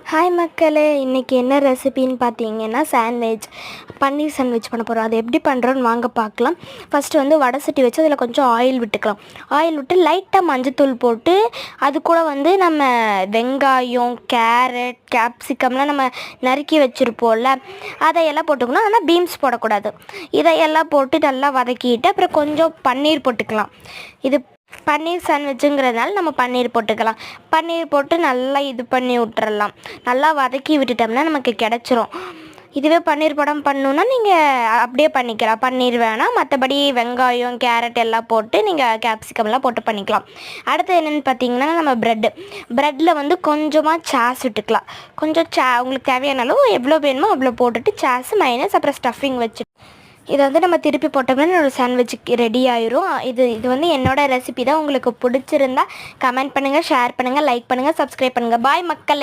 Hi மக்களே, இன்றைக்கி என்ன ரெசிபின்னு பார்த்தீங்கன்னா பன்னீர் சாண்ட்விச் பண்ண போகிறோம். அது எப்படி பண்ணுறோன்னு வாங்க பார்க்கலாம். ஃபஸ்ட்டு வந்து வடை சட்டி வச்சு அதில் கொஞ்சம் ஆயில் விட்டுக்கலாம். ஆயில் விட்டு லைட்டாக மஞ்சத்தூள் போட்டு அது கூட வந்து நம்ம வெங்காயம், கேரட், கேப்சிகம்லாம் நம்ம நறுக்கி வச்சுருப்போம்ல, அதையெல்லாம் போட்டுக்கணும். ஆனால் பீன்ஸ் போடக்கூடாது. இதையெல்லாம் போட்டு நல்லா வதக்கிட்டு அப்புறம் கொஞ்சம் பன்னீர் போட்டுக்கலாம். இது பன்னீர் சாண்ட்விச்சுங்கிறதுனால நம்ம பன்னீர் போட்டுக்கலாம். பன்னீர் போட்டு நல்லா இது பண்ணி விட்டுறலாம். நல்லா வதக்கி விட்டுட்டோம்னா நமக்கு கிடச்சிரும். இதுவே பன்னீர் படம் பண்ணணுன்னா நீங்கள் அப்படியே பண்ணிக்கலாம். பன்னீர் வேணாம், மற்றபடி வெங்காயம், கேரட் எல்லாம் போட்டு நீங்கள் கேப்சிகம்லாம் போட்டு பண்ணிக்கலாம். அடுத்து என்னென்னு பார்த்தீங்கன்னா, நம்ம ப்ரெட்டில் வந்து கொஞ்சமாக சாஸ் விட்டுக்கலாம். கொஞ்சம் உங்களுக்கு தேவையான அளவு எவ்வளோ வேணுமோ அவ்வளோ போட்டுட்டு சாஸ், மைனஸ் அப்புறம் ஸ்டஃபிங் வச்சு இதை வந்து நம்ம திருப்பி போட்டோம்னா ஒரு சாண்ட்விச்சுக்கு ரெடி ஆயிரும். இது வந்து என்னோடய ரெசிபி தான். உங்களுக்கு பிடிச்சிருந்தா கமெண்ட் பண்ணுங்கள், ஷேர் பண்ணுங்கள், லைக் பண்ணுங்கள், சப்ஸ்கிரைப் பண்ணுங்கள். பாய் மக்களே.